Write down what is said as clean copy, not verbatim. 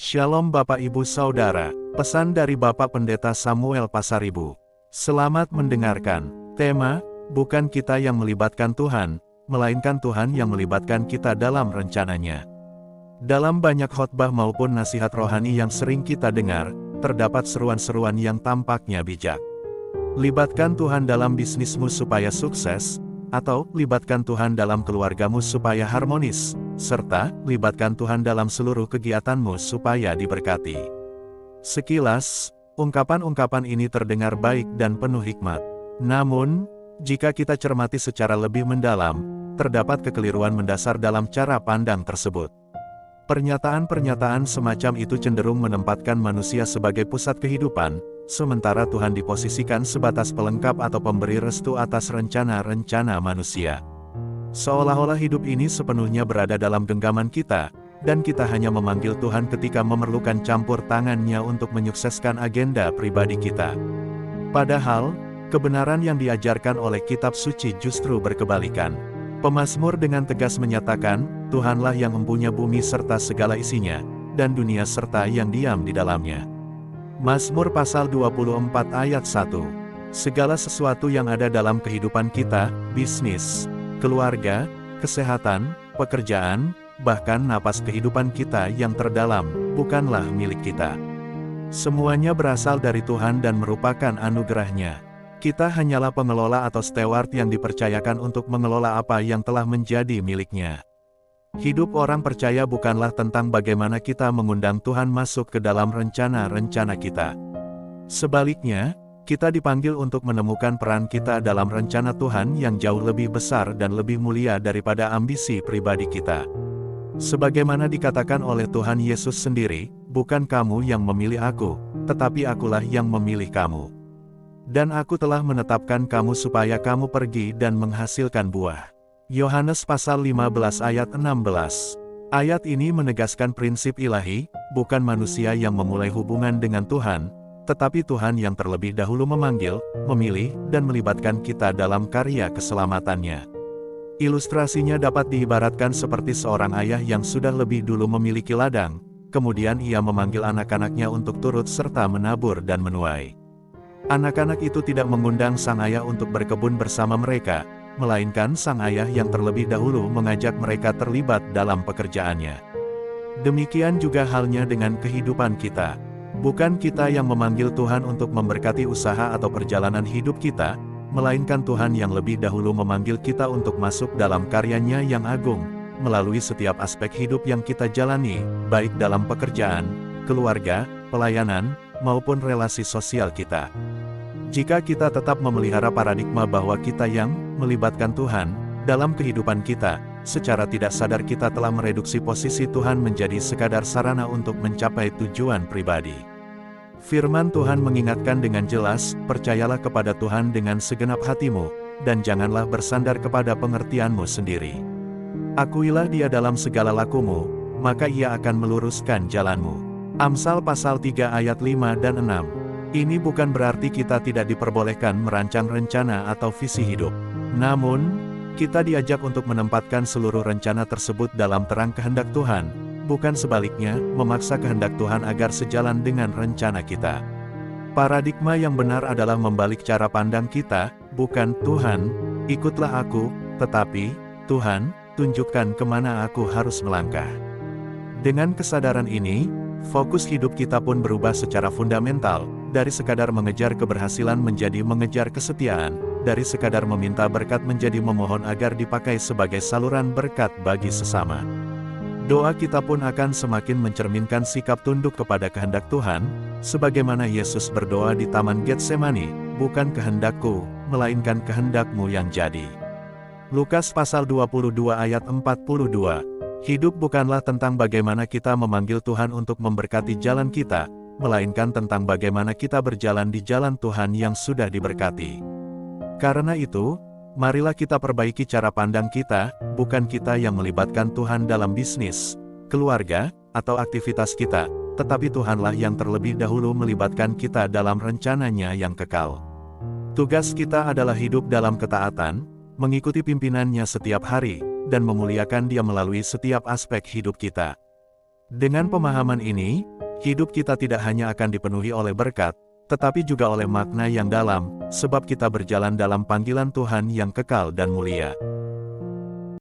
Shalom Bapak Ibu Saudara, pesan dari Bapak Pendeta Samuel Pasaribu. Selamat mendengarkan. Tema, bukan kita yang melibatkan Tuhan, melainkan Tuhan yang melibatkan kita dalam rencananya. Dalam banyak khotbah maupun nasihat rohani yang sering kita dengar, terdapat seruan-seruan yang tampaknya bijak. Libatkan Tuhan dalam bisnismu supaya sukses, atau libatkan Tuhan dalam keluargamu supaya harmonis, serta libatkan Tuhan dalam seluruh kegiatanmu supaya diberkati. Sekilas, ungkapan-ungkapan ini terdengar baik dan penuh hikmat. Namun, jika kita cermati secara lebih mendalam, terdapat kekeliruan mendasar dalam cara pandang tersebut. Pernyataan-pernyataan semacam itu cenderung menempatkan manusia sebagai pusat kehidupan, sementara Tuhan diposisikan sebatas pelengkap atau pemberi restu atas rencana-rencana manusia. Seolah-olah hidup ini sepenuhnya berada dalam genggaman kita, dan kita hanya memanggil Tuhan ketika memerlukan campur tangannya untuk menyukseskan agenda pribadi kita. Padahal, kebenaran yang diajarkan oleh kitab suci justru berkebalikan. Pemazmur dengan tegas menyatakan, Tuhanlah yang mempunyai bumi serta segala isinya, dan dunia serta yang diam di dalamnya. Mazmur pasal 24 ayat 1. Segala sesuatu yang ada dalam kehidupan kita, bisnis, keluarga, kesehatan, pekerjaan, bahkan napas kehidupan kita yang terdalam, bukanlah milik kita. Semuanya berasal dari Tuhan dan merupakan anugerah-Nya. Kita hanyalah pengelola atau steward yang dipercayakan untuk mengelola apa yang telah menjadi milik-Nya. Hidup orang percaya bukanlah tentang bagaimana kita mengundang Tuhan masuk ke dalam rencana-rencana kita. Sebaliknya, kita dipanggil untuk menemukan peran kita dalam rencana Tuhan yang jauh lebih besar dan lebih mulia daripada ambisi pribadi kita. Sebagaimana dikatakan oleh Tuhan Yesus sendiri, bukan kamu yang memilih aku, tetapi akulah yang memilih kamu. Dan aku telah menetapkan kamu supaya kamu pergi dan menghasilkan buah. Yohanes pasal 15 ayat 16. Ayat ini menegaskan prinsip ilahi, bukan manusia yang memulai hubungan dengan Tuhan, tetapi Tuhan yang terlebih dahulu memanggil, memilih, dan melibatkan kita dalam karya keselamatannya. Ilustrasinya dapat diibaratkan seperti seorang ayah yang sudah lebih dulu memiliki ladang, kemudian ia memanggil anak-anaknya untuk turut serta menabur dan menuai. Anak-anak itu tidak mengundang sang ayah untuk berkebun bersama mereka, melainkan sang ayah yang terlebih dahulu mengajak mereka terlibat dalam pekerjaannya. Demikian juga halnya dengan kehidupan kita. Bukan kita yang memanggil Tuhan untuk memberkati usaha atau perjalanan hidup kita, melainkan Tuhan yang lebih dahulu memanggil kita untuk masuk dalam karyanya yang agung, melalui setiap aspek hidup yang kita jalani, baik dalam pekerjaan, keluarga, pelayanan, maupun relasi sosial kita. Jika kita tetap memelihara paradigma bahwa kita yang melibatkan Tuhan dalam kehidupan kita, secara tidak sadar kita telah mereduksi posisi Tuhan menjadi sekadar sarana untuk mencapai tujuan pribadi. Firman Tuhan mengingatkan dengan jelas, percayalah kepada Tuhan dengan segenap hatimu, dan janganlah bersandar kepada pengertianmu sendiri. Akuilah Dia dalam segala lakumu, maka Ia akan meluruskan jalanmu. Amsal pasal 3 ayat 5 dan 6. Ini bukan berarti kita tidak diperbolehkan merancang rencana atau visi hidup. Namun, kita diajak untuk menempatkan seluruh rencana tersebut dalam terang kehendak Tuhan, bukan sebaliknya, memaksa kehendak Tuhan agar sejalan dengan rencana kita. Paradigma yang benar adalah membalik cara pandang kita, bukan Tuhan, ikutlah aku, tetapi, Tuhan, tunjukkan kemana aku harus melangkah. Dengan kesadaran ini, fokus hidup kita pun berubah secara fundamental, dari sekadar mengejar keberhasilan menjadi mengejar kesetiaan, dari sekadar meminta berkat menjadi memohon agar dipakai sebagai saluran berkat bagi sesama. Doa kita pun akan semakin mencerminkan sikap tunduk kepada kehendak Tuhan, sebagaimana Yesus berdoa di Taman Getsemani, bukan kehendakku, melainkan kehendak-Mu yang jadi. Lukas pasal 22 ayat 42. Hidup bukanlah tentang bagaimana kita memanggil Tuhan untuk memberkati jalan kita, melainkan tentang bagaimana kita berjalan di jalan Tuhan yang sudah diberkati. Karena itu, marilah kita perbaiki cara pandang kita, bukan kita yang melibatkan Tuhan dalam bisnis, keluarga, atau aktivitas kita, tetapi Tuhanlah yang terlebih dahulu melibatkan kita dalam rencananya yang kekal. Tugas kita adalah hidup dalam ketaatan, mengikuti pimpinannya setiap hari, dan memuliakan Dia melalui setiap aspek hidup kita. Dengan pemahaman ini, hidup kita tidak hanya akan dipenuhi oleh berkat, tetapi juga oleh makna yang dalam, sebab kita berjalan dalam panggilan Tuhan yang kekal dan mulia.